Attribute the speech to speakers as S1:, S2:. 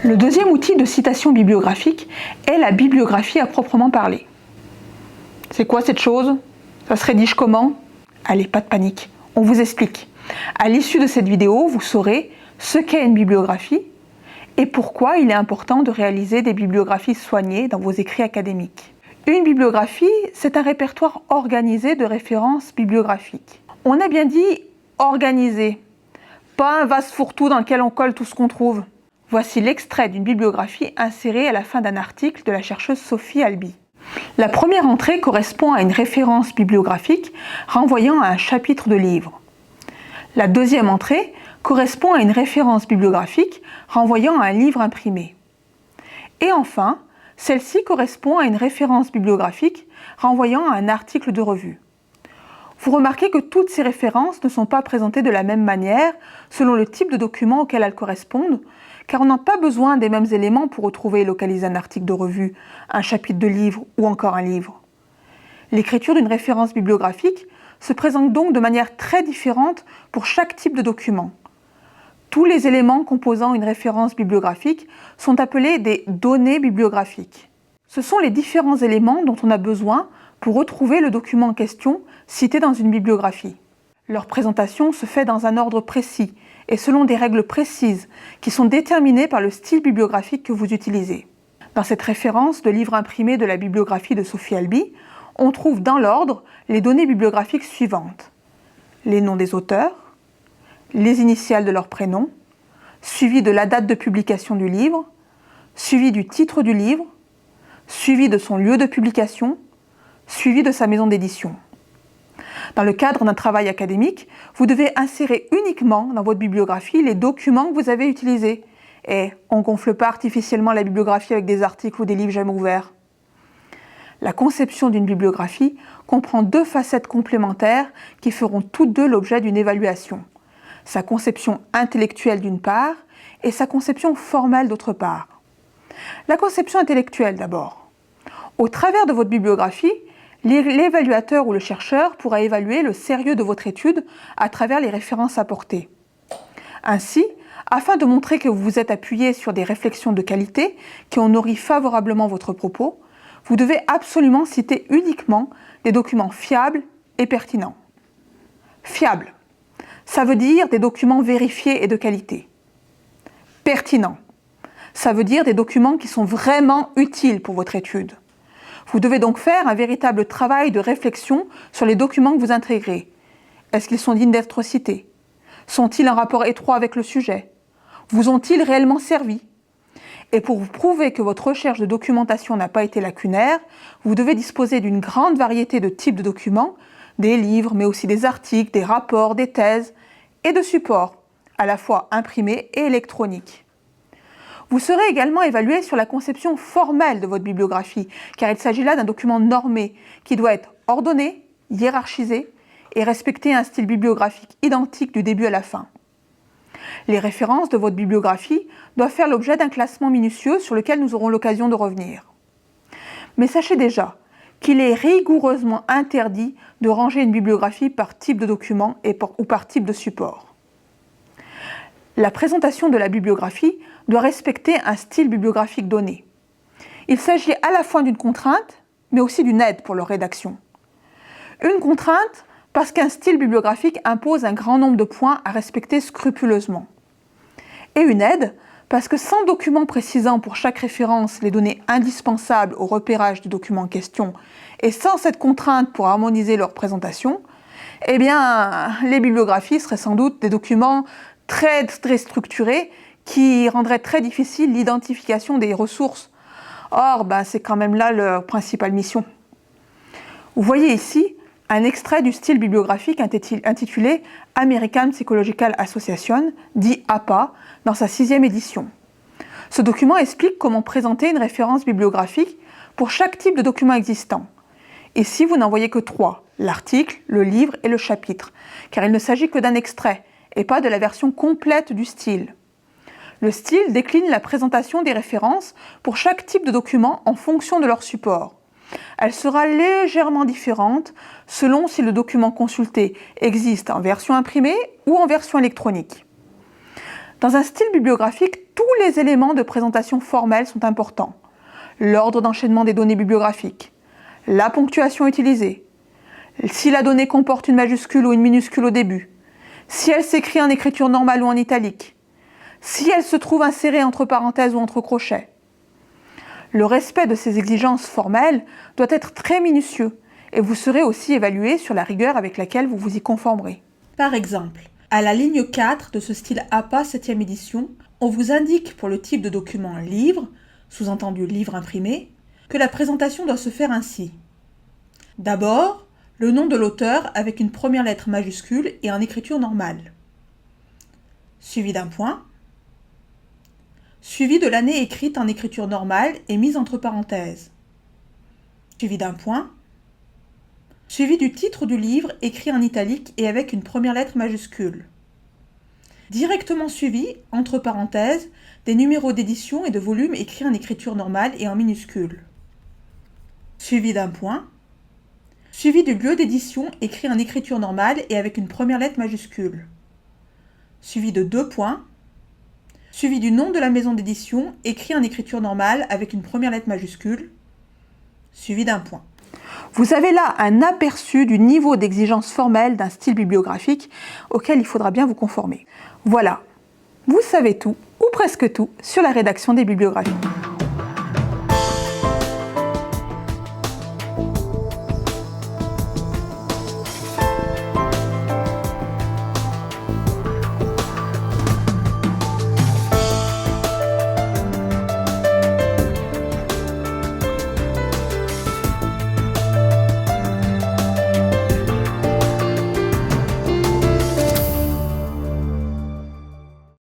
S1: Le deuxième outil de citation bibliographique est la bibliographie à proprement parler. C'est quoi cette chose? Ça se rédige comment? Allez, pas de panique, on vous explique. À l'issue de cette vidéo, vous saurez ce qu'est une bibliographie et pourquoi il est important de réaliser des bibliographies soignées dans vos écrits académiques. Une bibliographie, c'est un répertoire organisé de références bibliographiques. On a bien dit organisé, pas un vase fourre-tout dans lequel on colle tout ce qu'on trouve. Voici l'extrait d'une bibliographie insérée à la fin d'un article de la chercheuse Sophie Albi. La première entrée correspond à une référence bibliographique renvoyant à un chapitre de livre. La deuxième entrée correspond à une référence bibliographique renvoyant à un livre imprimé. Et enfin, celle-ci correspond à une référence bibliographique renvoyant à un article de revue. Vous remarquez que toutes ces références ne sont pas présentées de la même manière selon le type de document auquel elles correspondent, car on n'a pas besoin des mêmes éléments pour retrouver et localiser un article de revue, un chapitre de livre ou encore un livre. L'écriture d'une référence bibliographique se présente donc de manière très différente pour chaque type de document. Tous les éléments composant une référence bibliographique sont appelés des données bibliographiques. Ce sont les différents éléments dont on a besoin pour retrouver le document en question cité dans une bibliographie. Leur présentation se fait dans un ordre précis et selon des règles précises qui sont déterminées par le style bibliographique que vous utilisez. Dans cette référence de livre imprimé de la bibliographie de Sophie Albi, on trouve dans l'ordre les données bibliographiques suivantes. Les noms des auteurs, les initiales de leur prénom, suivi de la date de publication du livre, suivi du titre du livre, suivi de son lieu de publication, suivi de sa maison d'édition. Dans le cadre d'un travail académique, vous devez insérer uniquement dans votre bibliographie les documents que vous avez utilisés. Et on ne gonfle pas artificiellement la bibliographie avec des articles ou des livres jamais ouverts. La conception d'une bibliographie comprend deux facettes complémentaires qui feront toutes deux l'objet d'une évaluation. Sa conception intellectuelle d'une part et sa conception formelle d'autre part. La conception intellectuelle d'abord. Au travers de votre bibliographie, l'évaluateur ou le chercheur pourra évaluer le sérieux de votre étude à travers les références apportées. Ainsi, afin de montrer que vous vous êtes appuyé sur des réflexions de qualité qui ont nourri favorablement votre propos, vous devez absolument citer uniquement des documents fiables et pertinents. Fiable, ça veut dire des documents vérifiés et de qualité. Pertinent, ça veut dire des documents qui sont vraiment utiles pour votre étude. Vous devez donc faire un véritable travail de réflexion sur les documents que vous intégrez. Est-ce qu'ils sont dignes d'être cités? Sont-ils en rapport étroit avec le sujet? Vous ont-ils réellement servi? Et pour vous prouver que votre recherche de documentation n'a pas été lacunaire, vous devez disposer d'une grande variété de types de documents, des livres, mais aussi des articles, des rapports, des thèses et de supports, à la fois imprimés et électroniques. Vous serez également évalué sur la conception formelle de votre bibliographie, car il s'agit là d'un document normé qui doit être ordonné, hiérarchisé et respecter un style bibliographique identique du début à la fin. Les références de votre bibliographie doivent faire l'objet d'un classement minutieux sur lequel nous aurons l'occasion de revenir. Mais sachez déjà qu'il est rigoureusement interdit de ranger une bibliographie par type de document ou par type de support. La présentation de la bibliographie doit respecter un style bibliographique donné. Il s'agit à la fois d'une contrainte, mais aussi d'une aide pour leur rédaction. Une contrainte parce qu'un style bibliographique impose un grand nombre de points à respecter scrupuleusement. Et une aide parce que sans document précisant pour chaque référence les données indispensables au repérage du document en question et sans cette contrainte pour harmoniser leur présentation, eh bien, les bibliographies seraient sans doute des documents très structurés qui rendraient très difficile l'identification des ressources. Or, c'est quand même là leur principale mission. Vous voyez ici un extrait du style bibliographique intitulé American Psychological Association, dit APA, dans sa 6e édition. Ce document explique comment présenter une référence bibliographique pour chaque type de document existant. Ici, vous n'en voyez que 3, l'article, le livre et le chapitre, car il ne s'agit que d'un extrait et pas de la version complète du style. Le style décline la présentation des références pour chaque type de document en fonction de leur support. Elle sera légèrement différente selon si le document consulté existe en version imprimée ou en version électronique. Dans un style bibliographique tous les éléments de présentation formelle sont importants. L'ordre d'enchaînement des données bibliographiques, la ponctuation utilisée, si la donnée comporte une majuscule ou une minuscule au début, si elle s'écrit en écriture normale ou en italique, si elle se trouve insérée entre parenthèses ou entre crochets. Le respect de ces exigences formelles doit être très minutieux et vous serez aussi évalué sur la rigueur avec laquelle vous vous y conformerez. Par exemple, à la ligne 4 de ce style APA 7e édition, on vous indique pour le type de document livre, sous-entendu livre imprimé, que la présentation doit se faire ainsi. D'abord, le nom de l'auteur avec une première lettre majuscule et en écriture normale, suivi d'un point, suivi de l'année écrite en écriture normale et mise entre parenthèses, suivi d'un point, suivi du titre du livre écrit en italique et avec une première lettre majuscule. Directement suivi, entre parenthèses, des numéros d'édition et de volume écrits en écriture normale et en minuscule. Suivi d'un point, suivi du lieu d'édition écrit en écriture normale et avec une première lettre majuscule. Suivi de 2 points, suivi du nom de la maison d'édition écrit en écriture normale avec une première lettre majuscule, suivi d'un point. Vous avez là un aperçu du niveau d'exigence formelle d'un style bibliographique auquel il faudra bien vous conformer. Voilà, vous savez tout, ou presque tout, sur la rédaction des bibliographies.